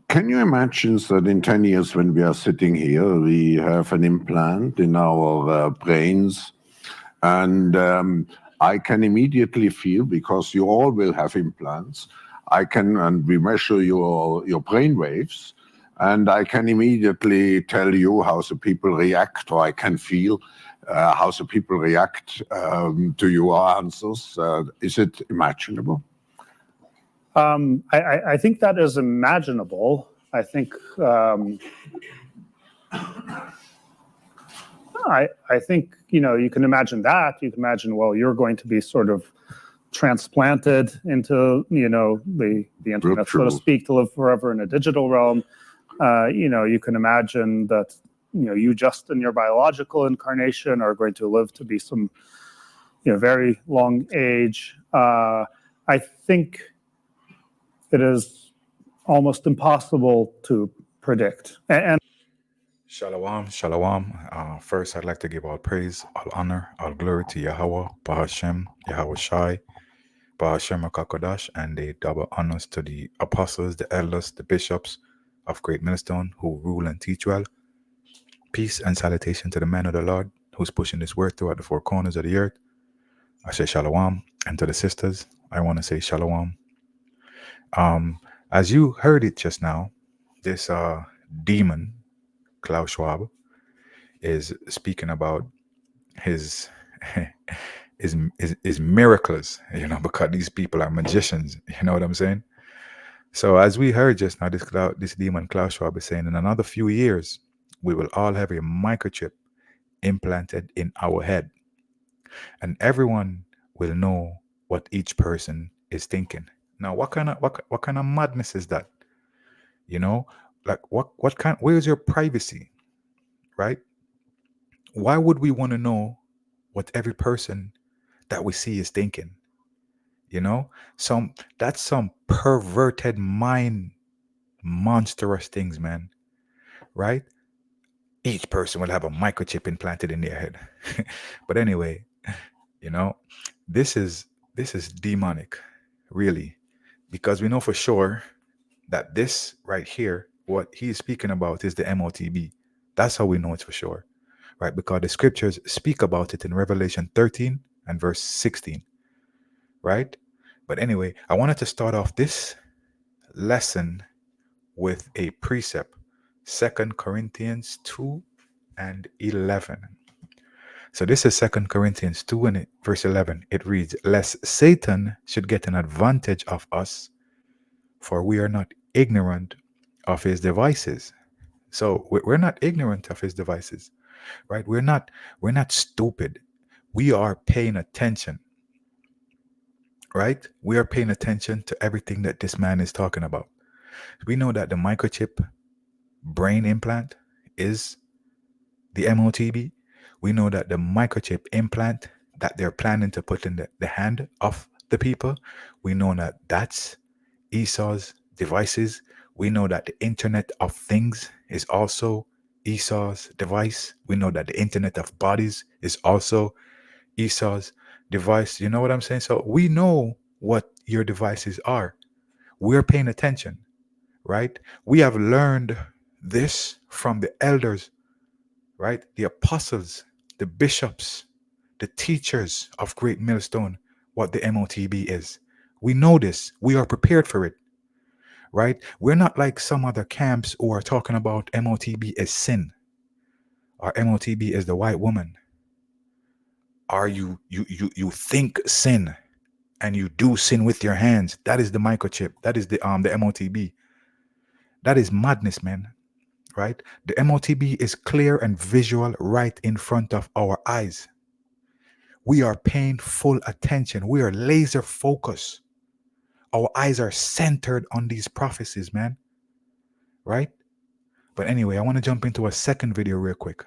Can you imagine that in 10 years when we are sitting here, we have an implant in our brains, and I can immediately feel, because you all will have implants, and we measure your brain waves, and I can immediately tell you how the people react, or I can feel how the people react to your answers. Is it imaginable? I think that is imaginable. I think I think you can imagine that. You can imagine, well, you're going to be sort of transplanted into the internet, so to speak, to live forever in a digital realm. You can imagine that you just in your biological incarnation are going to live to be some very long age. I think it is almost impossible to predict. And Shalom, shalom. First, I'd like to give all praise, all honor, all glory to Yahweh, Bahashem, Yahweh Shai, Bahashem HaKakodash, and the double honors to the apostles, the elders, the bishops of Great Millstone who rule and teach well. Peace and salutation to the man of the Lord who's pushing this word throughout the four corners of the earth. I say shalom. And to the sisters, I want to say shalom. As you heard it just now, this demon, Klaus Schwab, is speaking about his miracles, because these people are magicians, you know what I'm saying? So as we heard just now, this demon Klaus Schwab is saying in another few years, we will all have a microchip implanted in our head, and everyone will know what each person is thinking. Now, what kind of madness is that? Like where's your privacy, right? Why would we want to know what every person that we see is thinking? That's some perverted mind, monstrous things, man. Right? Each person will have a microchip implanted in their head. But anyway, this is demonic, really, because we know for sure that this right here, what he is speaking about, is the MOTB. That's how we know it's for sure, right? Because the scriptures speak about it in Revelation 13 and verse 16, right? But anyway, I wanted to start off this lesson with a precept, 2 Corinthians 2 and 11. So this is 2 Corinthians 2 and verse 11. It reads, "Lest Satan should get an advantage of us, for we are not ignorant of his devices." So we're not ignorant of his devices, right? We're not stupid. We are paying attention, right? We are paying attention to everything that this man is talking about. We know that the microchip brain implant is the MOTB. We know that the microchip implant that they're planning to put in the hand of the people, we know that that's Esau's devices. We know that the Internet of Things is also Esau's device. We know that the Internet of Bodies is also Esau's device. You know what I'm saying? So we know what your devices are. We're paying attention, right? We have learned this from the elders, right? The apostles, the bishops, the teachers of Great Millstone, what the MOTB is. We know this. We are prepared for it, right? We're not like some other camps who are talking about MOTB as sin, or MOTB as the white woman. Are you think sin and you do sin with your hands? That is the microchip. That is the MOTB. That is madness, man. Right? The MOTB is clear and visual right in front of our eyes. We are paying full attention. We are laser focused. Our eyes are centered on these prophecies, man. Right? But anyway, I want to jump into a second video real quick.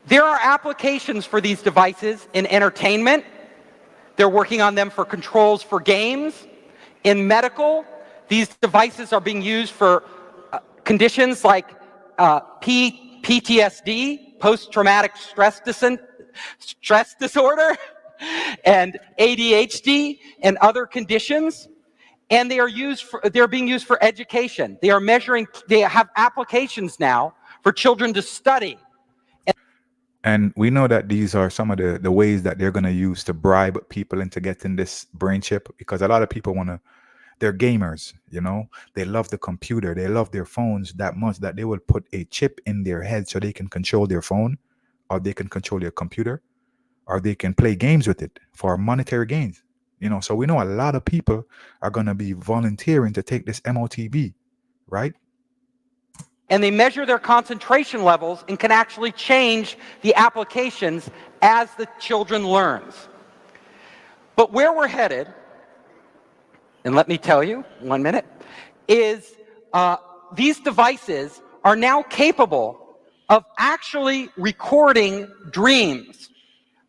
There are applications for these devices in entertainment. They're working on them for controls for games. In medical, these devices are being used for conditions like PTSD, post-traumatic stress disorder, and ADHD and other conditions. And they're being used for education. They have applications now for children to study. And we know that these are some of the ways that they're going to use to bribe people into getting this brain chip, because a lot of people they're gamers, they love the computer, they love their phones that much that they will put a chip in their head so they can control their phone, or they can control their computer, or they can play games with it for monetary gains. So we know a lot of people are going to be volunteering to take this MOTB, right? And they measure their concentration levels and can actually change the applications as the children learns. But where we're headed, and let me tell you, 1 minute, is these devices are now capable of actually recording dreams,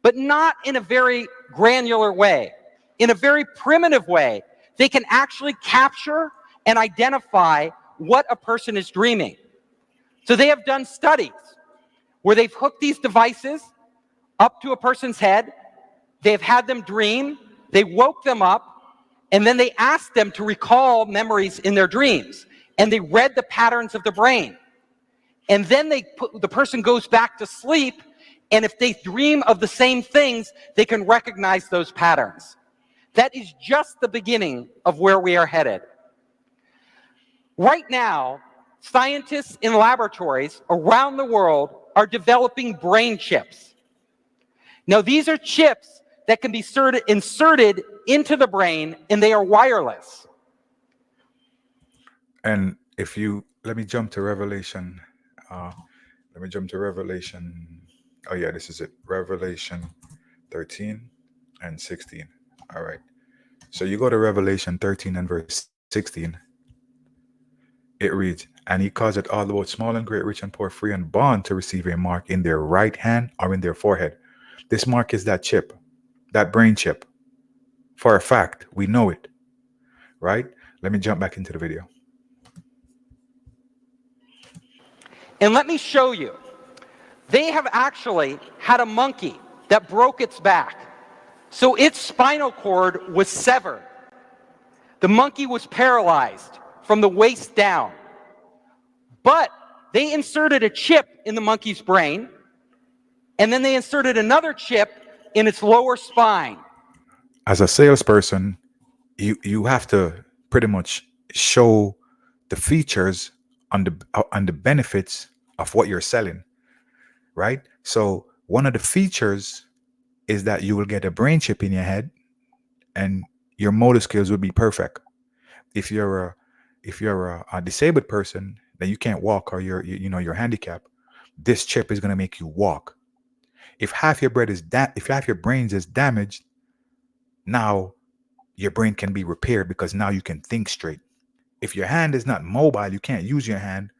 but not in a very granular way. In a very primitive way, they can actually capture and identify what a person is dreaming. So they have done studies where they've hooked these devices up to a person's head, they've had them dream, they woke them up, and then they asked them to recall memories in their dreams. And they read the patterns of the brain. And then the person goes back to sleep, and if they dream of the same things, they can recognize those patterns. That is just the beginning of where we are headed. Right now, scientists in laboratories around the world are developing brain chips. Now, these are chips that can be inserted into the brain, and they are wireless. And let me jump to Revelation. Oh yeah, this is it. Revelation 13 and 16. All right. So you go to Revelation 13 and verse 16. It reads, "And he causeth all both small and great, rich and poor, free and bond, to receive a mark in their right hand or in their forehead." This mark is that chip, that brain chip. For a fact, we know it, right? Let me jump back into the video. And let me show you. They have actually had a monkey that broke its back. So its spinal cord was severed. The monkey was paralyzed from the waist down. But they inserted a chip in the monkey's brain, and then they inserted another chip in its lower spine. As a salesperson, you have to pretty much show the features on the benefits of what you're selling, right? So one of the features is that you will get a brain chip in your head, and your motor skills will be perfect. If you're a disabled person, then you can't walk, or you're handicapped, this chip is going to make you walk. If half your brain is damaged, now your brain can be repaired, because now you can think straight. If your hand is not mobile, you can't use your hand,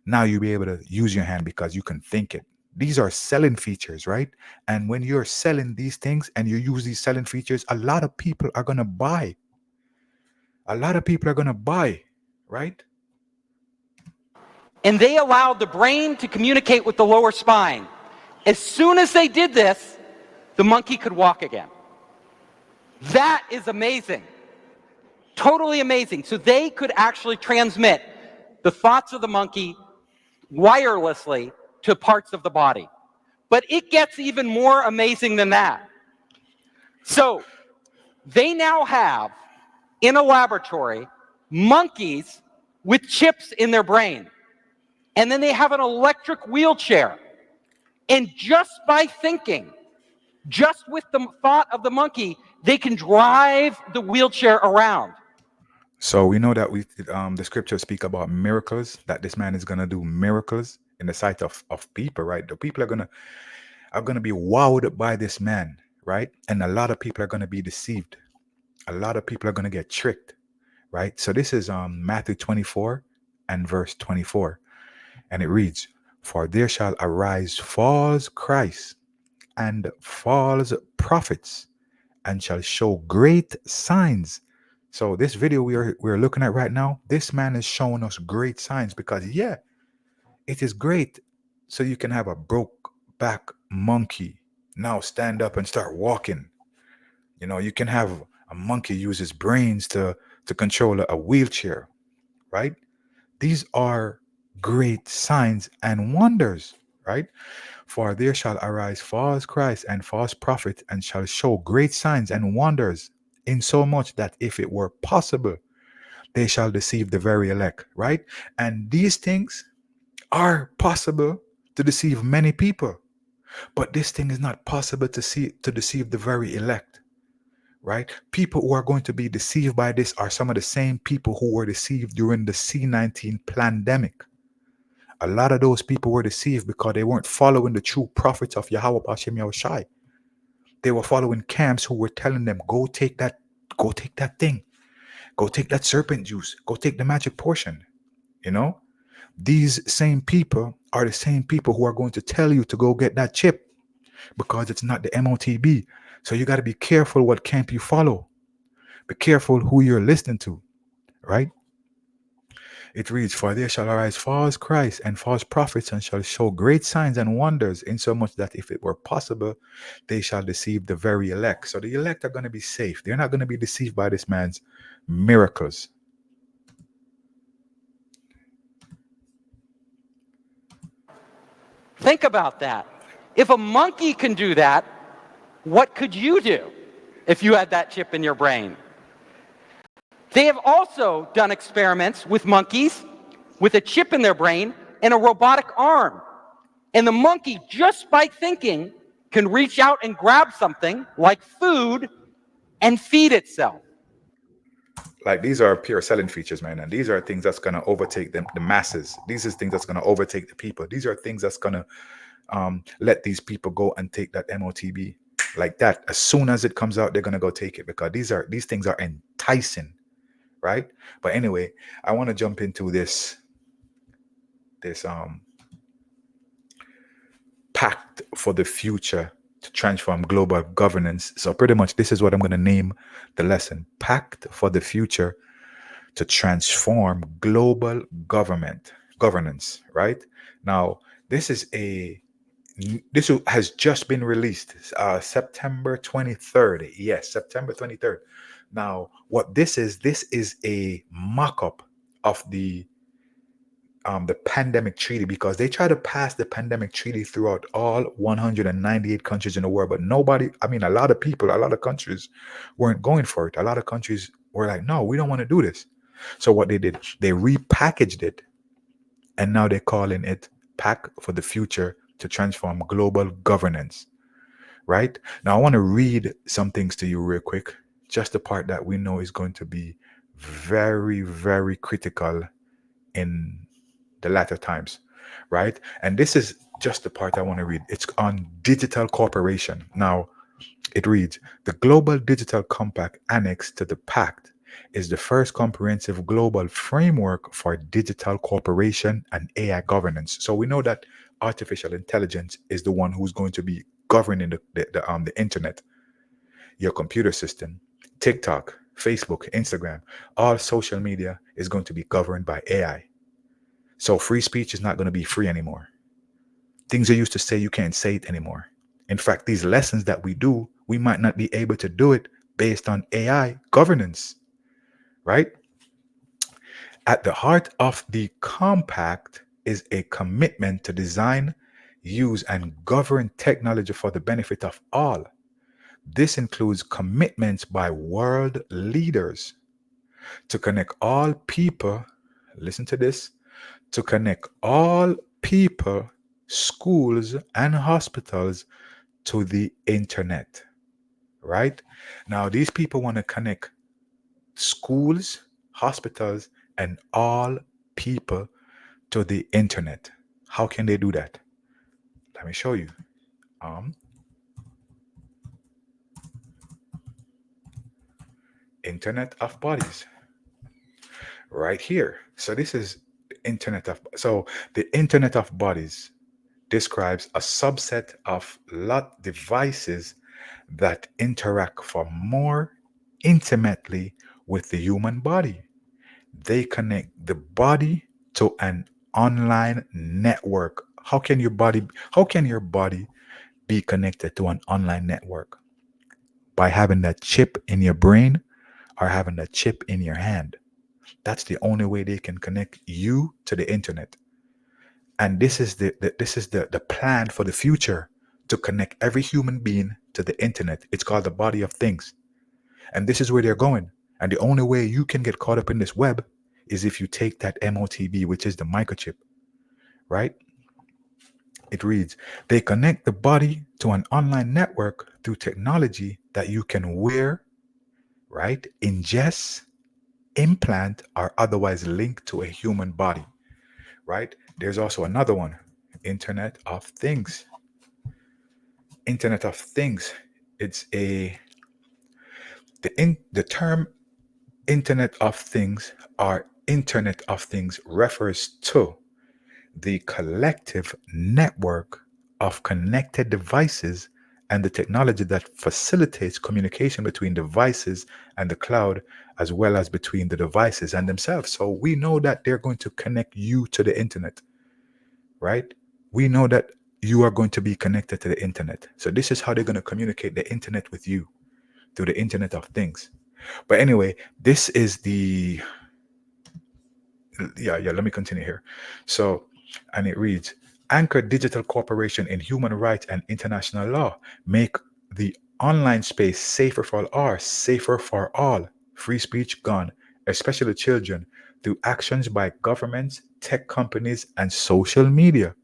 now you'll be able to use your hand because you can think it. These are selling features, right? And when you're selling these things and you use these selling features, a lot of people are going to buy. Right? And they allowed the brain to communicate with the lower spine. As soon as they did this, the monkey could walk again. That is amazing. Totally amazing. So they could actually transmit the thoughts of the monkey wirelessly to parts of the body. But it gets even more amazing than that. So they now have, in a laboratory, monkeys with chips in their brain. And then they have an electric wheelchair. And just by thinking, just with the thought of the monkey, they can drive the wheelchair around. So we know that the scriptures speak about miracles, that this man is going to do miracles in the sight of people, right? The people are going to be wowed by this man, right? And a lot of people are going to be deceived. A lot of people are going to get tricked, right? So this is Matthew 24 and verse 24. And it reads, "For there shall arise false Christs and false prophets, and shall show great signs." So this video we're looking at right now, this man is showing us great signs, because it is great. So you can have a broke back monkey now stand up and start walking. You can have a monkey use his brains to to control a wheelchair, right? These are great signs and wonders, right? For there shall arise false Christ and false prophets, and shall show great signs and wonders, in so much that if it were possible, they shall deceive the very elect, right? And these things are possible to deceive many people, but this thing is not possible to deceive the very elect, right? People who are going to be deceived by this are some of the same people who were deceived during the C-19 pandemic. A lot of those people were deceived because they weren't following the true prophets of Yahweh Hashem Yahushai. They were following camps who were telling them, go take that thing, go take that serpent juice, go take the magic portion. You know, these same people are the same people who are going to tell you to go get that chip because it's not the MOTB. So you got to be careful what camp you follow. Be careful who you're listening to, right? It reads, for there shall arise false Christ and false prophets, and shall show great signs and wonders, insomuch that if it were possible, they shall deceive the very elect. So the elect are going to be safe. They're not going to be deceived by this man's miracles. Think about that. If a monkey can do that, what could you do if you had that chip in your brain? They have also done experiments with monkeys with a chip in their brain and a robotic arm. And the monkey, just by thinking, can reach out and grab something like food and feed itself. Like, these are pure selling features, man. And these are things that's going to overtake the masses. These are things that's going to overtake the people. These are things that's going to let these people go and take that MOTB like that. As soon as it comes out, they're going to go take it because these things are enticing. Right? But anyway, I want to jump into this pact for the future to transform global governance. So pretty much this is what I'm going to name the lesson: Pact for the future to transform global governance, right? Now, this has just been released September 23rd. Yes, September 23rd. Now, what this is a mock-up of the pandemic treaty, because they try to pass the pandemic treaty throughout all 198 countries in the world, but nobody, a lot of people, a lot of countries weren't going for it. A lot of countries were like, no, we don't want to do this. So what they did, they repackaged it, and now they're calling it Pact for the Future to Transform Global Governance. Right? Now, I want to read some things to you real quick. Just the part that we know is going to be very, very critical in the latter times, right? And this is just the part I want to read. It's on digital cooperation. Now, it reads, the Global Digital Compact annexed to the Pact is the first comprehensive global framework for digital cooperation and AI governance. So we know that artificial intelligence is the one who's going to be governing the internet, your computer system, TikTok, Facebook, Instagram, all social media is going to be governed by AI. So free speech is not going to be free anymore. Things you used to say, you can't say it anymore. In fact, these lessons that we do, we might not be able to do it based on AI governance, right? At the heart of the compact is a commitment to design, use, and govern technology for the benefit of all. This includes commitments by world leaders to connect all people, listen to this, to connect all people, schools, and hospitals to the internet, right? Now, these people want to connect schools, hospitals, and all people to the internet. How can they do that? Let me show you. Internet of Bodies, right here. So this is the the Internet of Bodies describes a subset of lot devices that interact for more intimately with the human body. They connect the body to an online network. How can your body be connected to an online network? By having that chip in your brain are having a chip in your hand. That's the only way they can connect you to the internet. And this is the plan for the future, to connect every human being to the internet. It's called the body of things. And this is where they're going. And the only way you can get caught up in this web is if you take that MOTB, which is the microchip, right? It reads, they connect the body to an online network through technology that you can wear, right? Ingest, implant, or otherwise link to a human body, right? There's also another one, Internet of Things. Internet of Things. It's the term Internet of Things or Internet of Things refers to the collective network of connected devices and the technology that facilitates communication between devices and the cloud, as well as between the devices and themselves. So we know that they're going to connect you to the internet, right? We know that you are going to be connected to the internet. So this is how they're going to communicate the internet with you, through the Internet of Things. But anyway, this is the, let me continue here. So, and it reads, Anchor Digital Corporation in human rights and international law make the online space safer for all, free speech gone, especially children, through actions by governments, tech companies, and social media.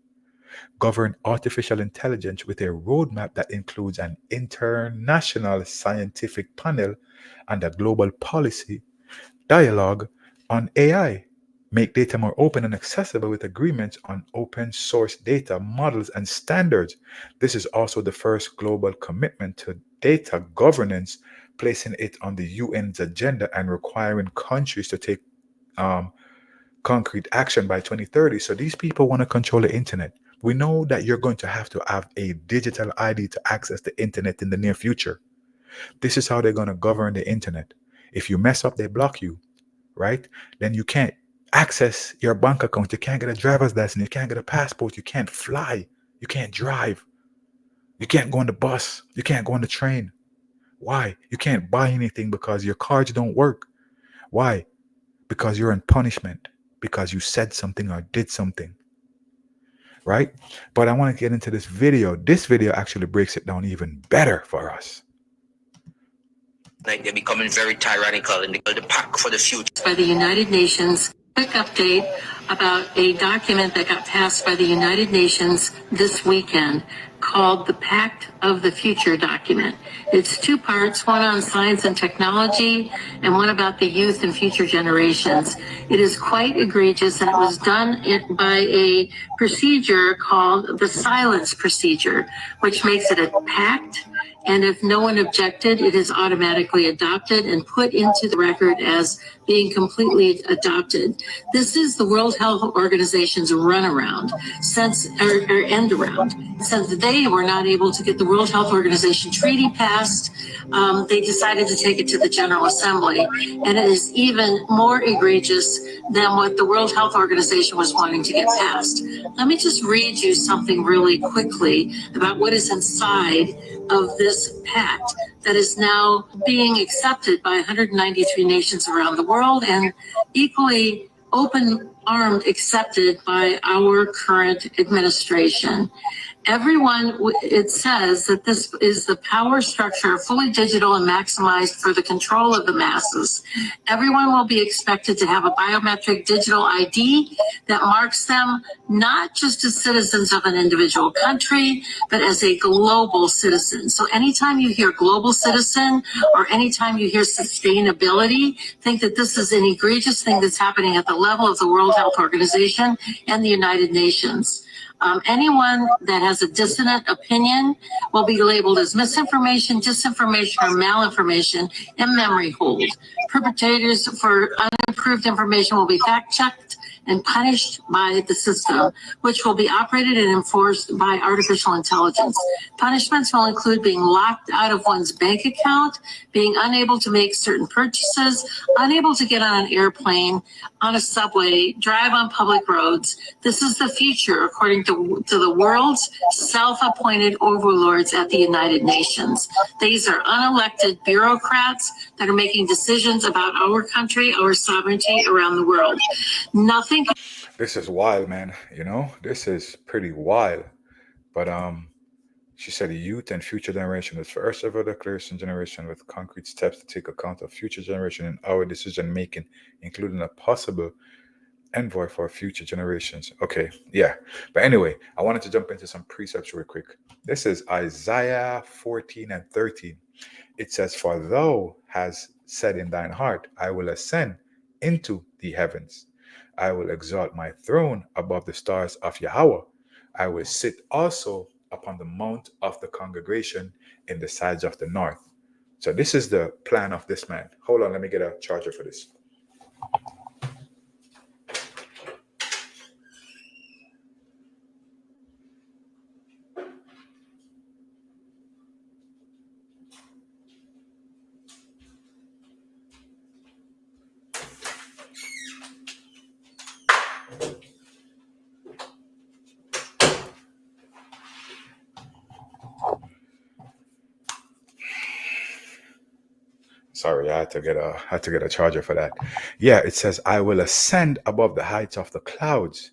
Govern artificial intelligence with a roadmap that includes an international scientific panel and a global policy dialogue on AI. Make data more open and accessible with agreements on open source data models and standards. This is also the first global commitment to data governance, placing it on the UN's agenda and requiring countries to take concrete action by 2030. So these people want to control the internet. We know that you're going to have a digital ID to access the internet in the near future. This is how they're going to govern the internet. If you mess up, they block you, right? Then you can't access your bank account. You can't get a driver's license. You can't get a passport. You can't fly. You can't drive. You can't go on the bus. You can't go on the train. Why? You can't buy anything because your cards don't work. Why? Because you're in punishment, because you said something or did something, right? But I want to get into this video. This video actually breaks it down even better for us. Like they're becoming very tyrannical and they call the pact for the future. By the United Nations. Quick update about a document that got passed by the United Nations this weekend called the Pact of the Future document. It's two parts, one on science and technology and one about the youth and future generations. It is quite egregious, and it was done by a procedure called the silence procedure, which makes it a pact. And if no one objected, it is automatically adopted and put into the record as being completely adopted. This is the World Health Organization's runaround, or end around. Since they were not able to get the World Health Organization treaty passed, they decided to take it to the General Assembly. And it is even more egregious than what the World Health Organization was wanting to get passed. Let me just read you something really quickly about what is inside of this pact that is now being accepted by 193 nations around the world and equally open-armed accepted by our current administration. It says that this is the power structure, fully digital and maximized for the control of the masses. Everyone will be expected to have a biometric digital ID that marks them not just as citizens of an individual country, but as a global citizen. So anytime you hear global citizen or anytime you hear sustainability, think that this is an egregious thing that's happening at the level of the World Health Organization and the United Nations. Anyone that has a dissonant opinion will be labeled as misinformation, disinformation, or malinformation and memory hold. Perpetrators for unapproved information will be fact-checked and punished by the system, which will be operated and enforced by artificial intelligence. Punishments will include being locked out of one's bank account, being unable to make certain purchases, unable to get on an airplane, on a subway, drive on public roads. This is the future, according to the world's self-appointed overlords at the United Nations. These are unelected bureaucrats that are making decisions about our country, our sovereignty around the world. Nothing. This is wild, man. You know, this is pretty wild. But she said the youth and future generation is first ever declaration generation with concrete steps to take account of future generation in our decision making, including a possible envoy for future generations. Okay, yeah. But anyway, I wanted to jump into some precepts real quick. This is Isaiah 14 and 13. It says, "For thou hast said in thine heart, I will ascend into the heavens. I will exalt my throne above the stars of Yahweh. I will sit also upon the mount of the congregation in the sides of the north." So this is the plan of this man. Hold on, let me get a charger for this. Sorry, I had to get a charger for that. Yeah, it says, "I will ascend above the heights of the clouds.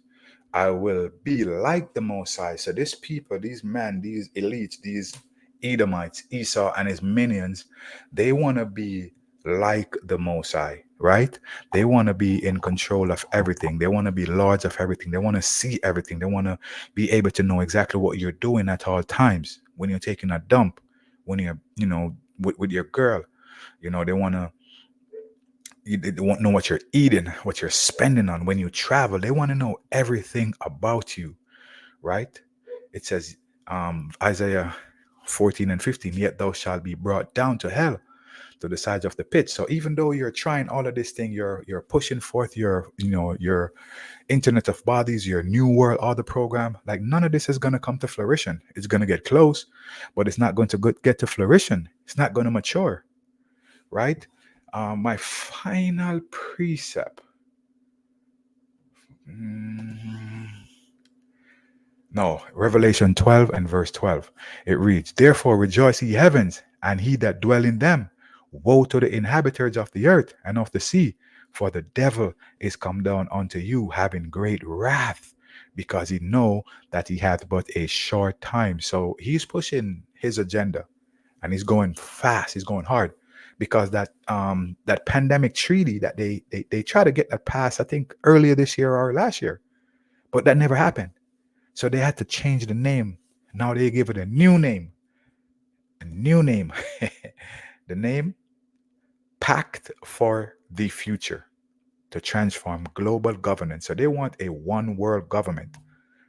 I will be like the Most High." So these people, these men, these elites, these Edomites, Esau and his minions, they want to be like the Most High, right? They want to be in control of everything. They want to be lords of everything. They want to see everything. They want to be able to know exactly what you're doing at all times. When you're taking a dump, when you're, with your girl, they want to they want to know what you're eating, what you're spending on when you travel. They want to know everything about you, right? It says, Isaiah 14 and 15, "Yet thou shalt be brought down to hell, to the sides of the pit." So even though you're trying all of this thing, you're pushing forth your Internet of Bodies, your New World Order program, like none of this is going to come to fruition. It's going to get close, but it's not going to get to fruition. It's not going to mature, right? My final precept. No, Revelation 12 and verse 12. It reads, "Therefore rejoice, ye heavens, and he that dwell in them. Woe to the inhabitants of the earth and of the sea, for the devil is come down unto you, having great wrath, because he know that he hath but a short time." So he's pushing his agenda, and he's going fast. He's going hard, because that pandemic treaty that they try to get that passed, I think earlier this year or last year, but that never happened. So they had to change the name. Now they give it a new name. The name Pact for the Future, to transform global governance. So they want a one world government,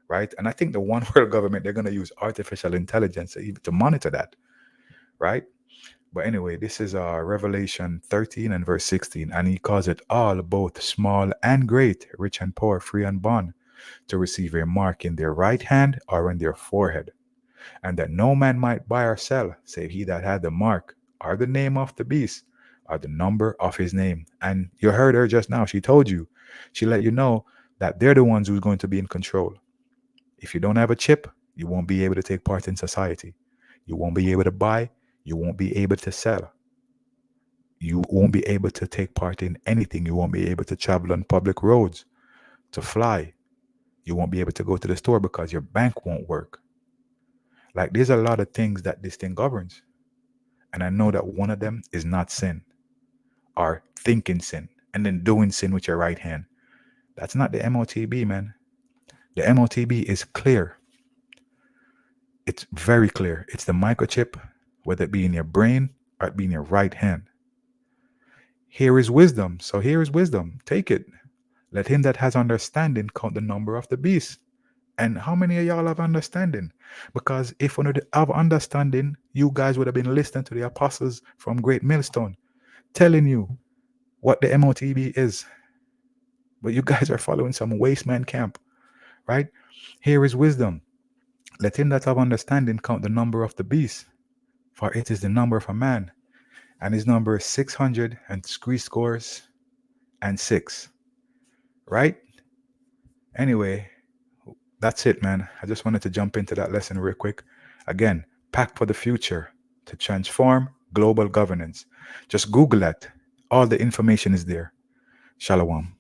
right? And I think the one world government, they're going to use artificial intelligence to monitor that, right? But anyway, this is Revelation 13 and verse 16. "And he calls it all, both small and great, rich and poor, free and bond, to receive a mark in their right hand or in their forehead, and that no man might buy or sell, save he that had the mark, or the name of the beast, or the number of his name." And you heard her just now. She told you, she let you know that they're the ones who's going to be in control. If you don't have a chip, you won't be able to take part in society. You won't be able to buy. You won't be able to sell. You won't be able to take part in anything. You won't be able to travel on public roads, to fly. You won't be able to go to the store because your bank won't work. Like, there's a lot of things that this thing governs. And I know that one of them is not sin, or thinking sin and then doing sin with your right hand. That's not the MOTB, man. The MOTB is clear. It's very clear. It's the microchip, whether it be in your brain or it be in your right hand. Here is wisdom. So here is wisdom. Take it. Let him that has understanding count the number of the beast. And how many of y'all have understanding? Because if one have understanding, you guys would have been listening to the apostles from Great Millstone telling you what the MOTB is. But you guys are following some waste man camp, right? Here is wisdom. Let him that have understanding count the number of the beast, for it is the number of a man, and his number is 666. Right? Anyway, that's it, man. I just wanted to jump into that lesson real quick. Again, Pact for the Future to transform global governance. Just Google that. All the information is there. Shalom.